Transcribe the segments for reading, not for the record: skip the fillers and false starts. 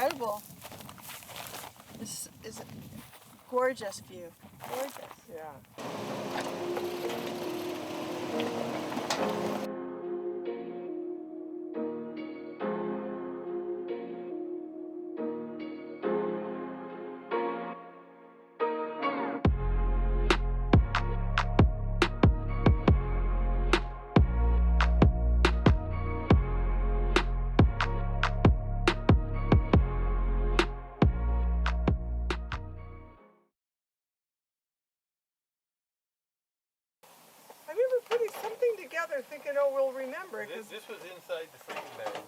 incredible. This is a gorgeous view. Gorgeous. Yeah. I remember putting something together thinking, oh, we'll remember it. This was inside the sleeping bag.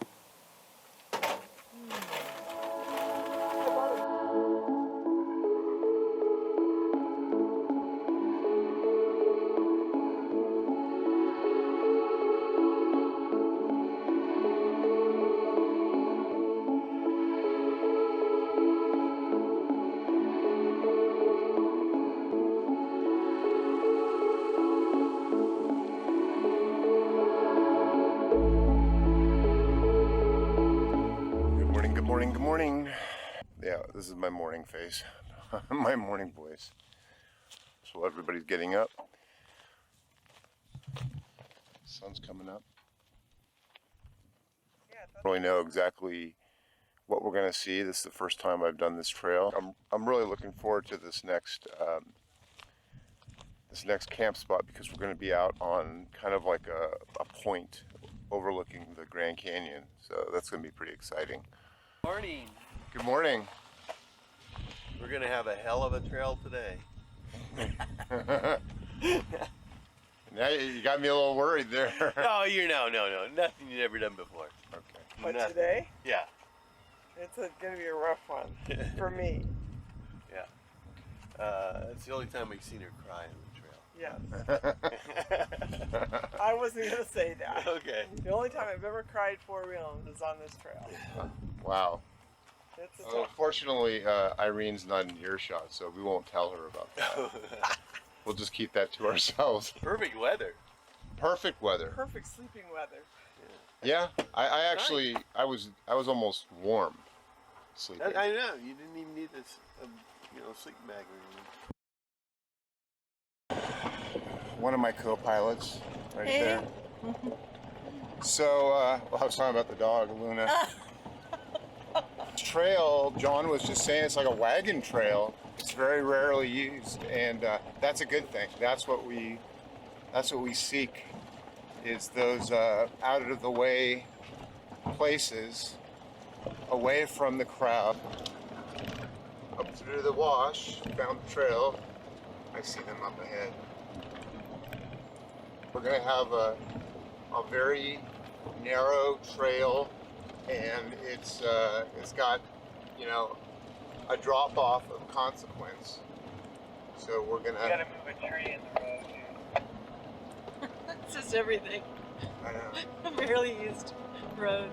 Good morning. Yeah, this is my morning face, my morning voice. So everybody's getting up. Sun's coming up. Yeah, I don't really know exactly what we're going to see. This is the first time I've done this trail. I'm really looking forward to this next camp spot because we're going to be out on kind of like a point overlooking the Grand Canyon. So that's going to be pretty exciting. Morning. Good morning. We're gonna have a hell of a trail today. Now you got me a little worried there. No, no, nothing you've never done before. Okay. But Nothing. today, Yeah. it's going to be a rough one for me. Yeah. It's the only time we've seen her cry on the trail. Yes. I wasn't going to say that. Okay. The only time I've ever cried four-wheeling is on this trail. Wow. It's a Well, tough. fortunately, Irene's not in earshot, so we won't tell her about that. We'll just keep that to ourselves. Perfect weather. Perfect weather. Perfect sleeping weather. Yeah, I actually, I was almost warm sleeping. I know. You didn't even need this, sleeping bag or anything. One of my co-pilots, right Hey. there. So, I was talking about the dog, Luna. Trail, John was just saying, it's like a wagon trail. It's very rarely used, and that's a good thing. That's what we seek, is those out of the way places, away from the crowd. Up through the wash, found the trail. I see them up ahead. We're gonna have a very narrow trail, and it's got, a drop off of consequence. So we're gonna. You got to move a tree in the road here. It's just everything. I know. A barely used road.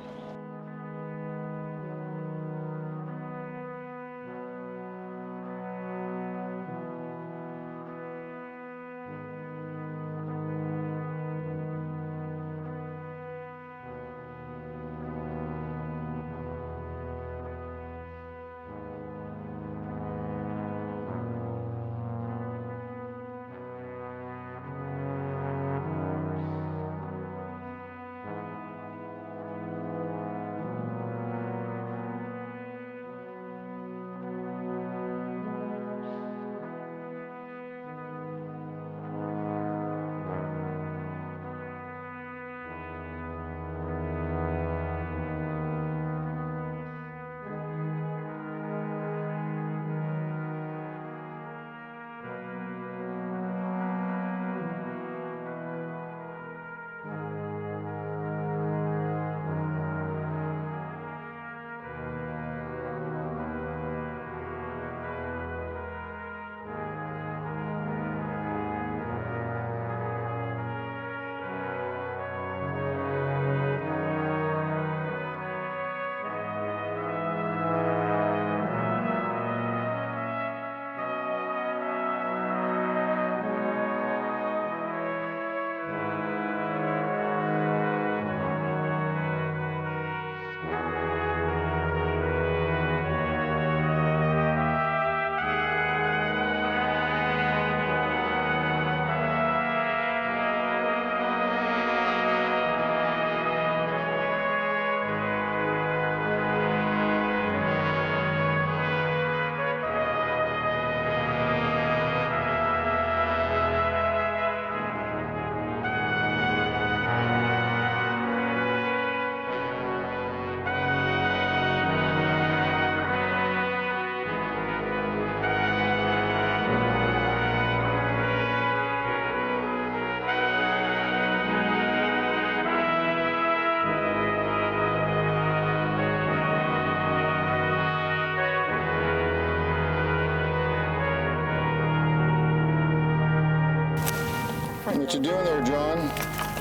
What you doing there, John?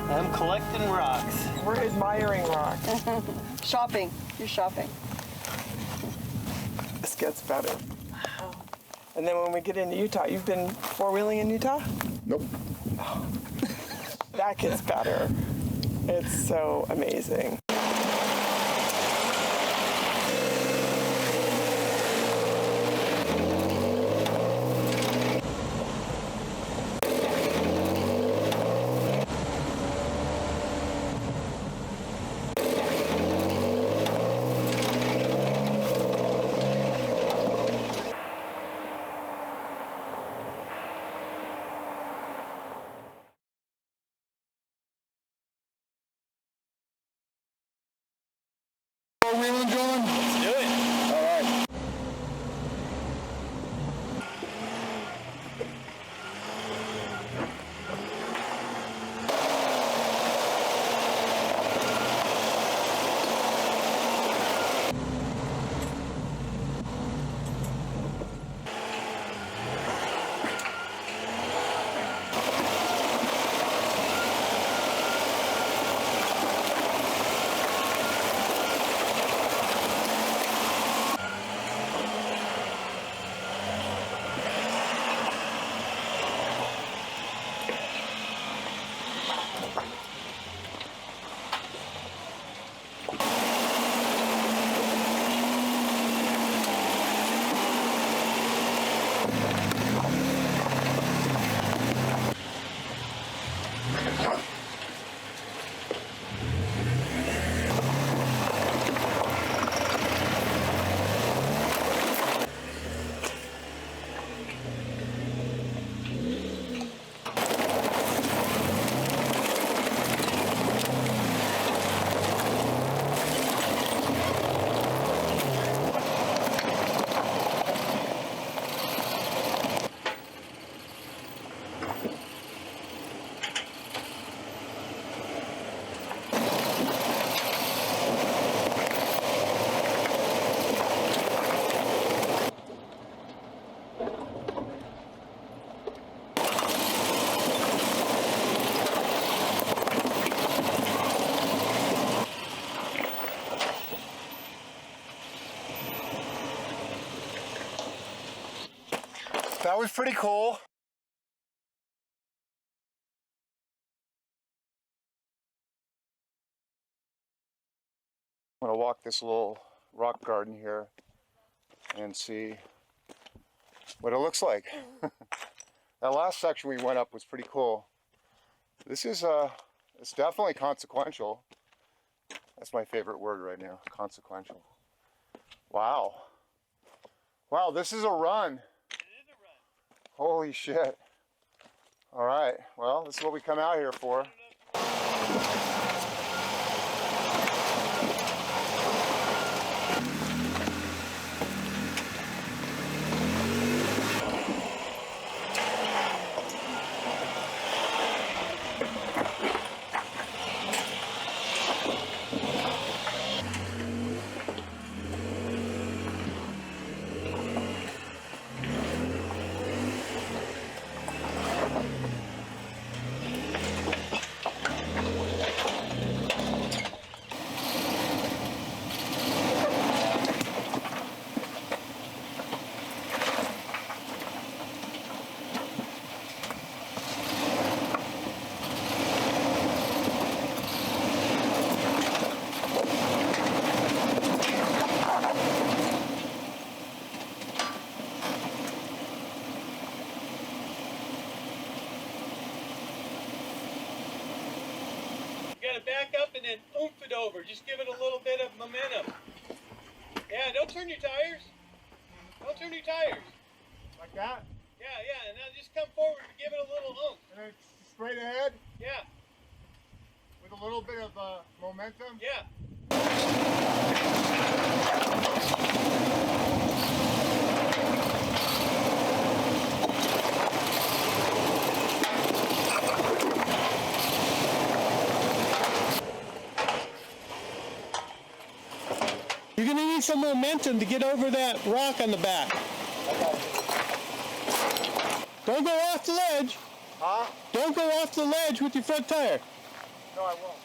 I'm collecting rocks. We're admiring rock. Shopping. You're shopping. This gets better. And then when we get into Utah, you've been four-wheeling in Utah? Nope. That gets better. It's so amazing. Four-wheeling, John? Let's do it. All right. That was pretty cool. I'm gonna walk this little rock garden here and see what it looks like. That last section we went up was pretty cool. This is it's definitely consequential. That's my favorite word right now, consequential. Wow. Wow, this is a run. Holy shit. All right, well, this is what we come out here for. Back up and then oomph it over. Just give it a little bit of momentum. Yeah, don't turn your tires. Don't turn your tires. Like that? Yeah, and now just come forward and give it a little oomph. And it's straight ahead Yeah, with a little bit of momentum? yeah. You're going to need some momentum to get over that rock on the back. Don't go off the ledge. Huh? Don't go off the ledge with your front tire. No, I won't.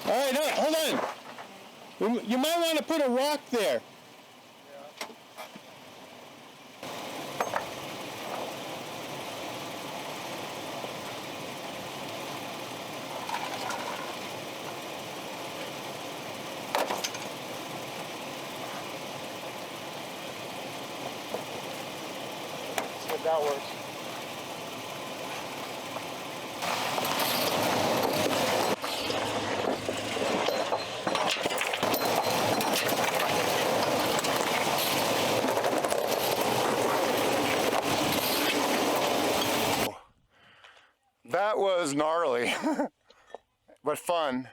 All right, hold on. You might want to put a rock there. See if that works. That was gnarly, but fun.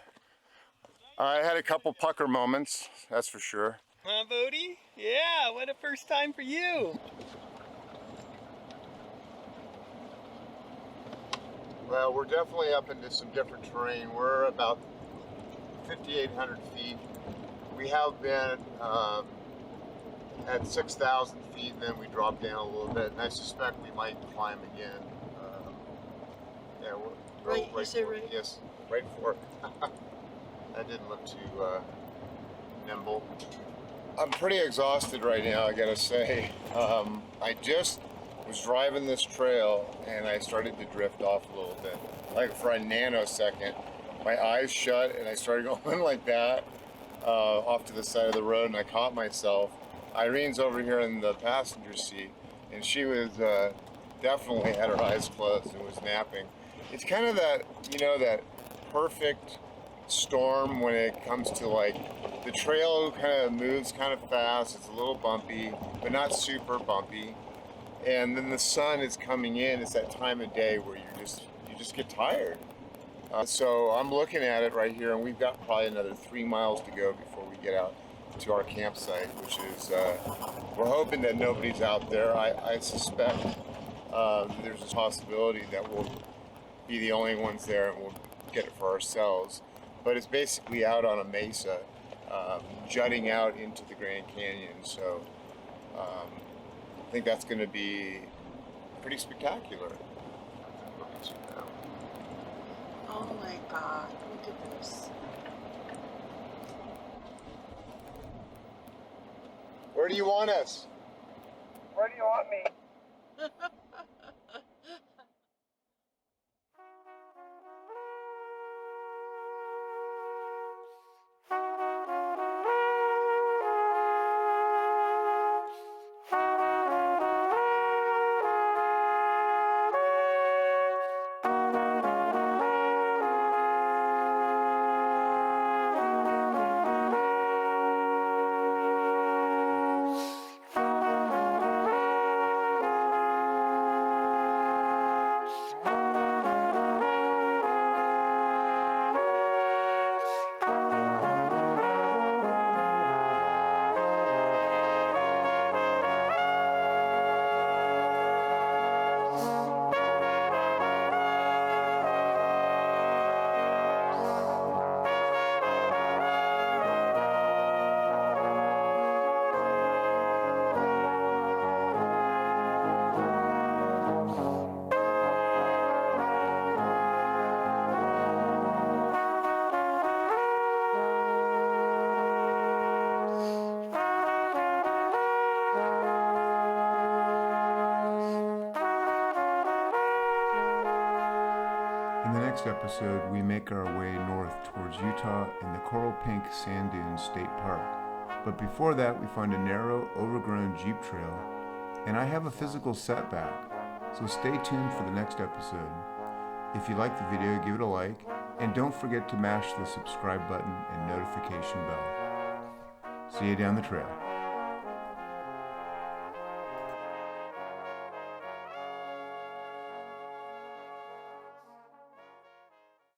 I had a couple pucker moments, that's for sure. Huh, Bodie? Yeah, what a first time for you. Well, we're definitely up into some different terrain. We're about 5,800 feet. We have been at 6,000 feet, and then we dropped down a little bit, and I suspect we might climb again. Yeah, Right, you say for it. right? Yes, right for it. That didn't look too nimble. I'm pretty exhausted right now, I gotta say. I just was driving this trail and I started to drift off a little bit. Like for a nanosecond, my eyes shut and I started going like that off to the side of the road, and I caught myself. Irene's over here in the passenger seat, and she was definitely had her eyes closed and was napping. It's kind of that, you know, that perfect storm when it comes to like the trail kind of moves kind of fast. It's a little bumpy, but not super bumpy. And then the sun is coming in. It's that time of day where you just get tired. So I'm looking at it right here, and we've got probably another 3 miles to go before we get out to our campsite, which is we're hoping that nobody's out there. I suspect there's a possibility that we'll be the only ones there and we'll get it for ourselves. But it's basically out on a mesa, jutting out into the Grand Canyon. So I think that's going to be pretty spectacular. Oh my God, look at this. Where do you want us? Where do you want me? In the next episode, we make our way north towards Utah and the Coral Pink Sand Dunes State Park. But before that, we find a narrow, overgrown Jeep trail, and I have a physical setback, so stay tuned for the next episode. If you like the video, give it a like, and don't forget to mash the subscribe button and notification bell. See you down the trail.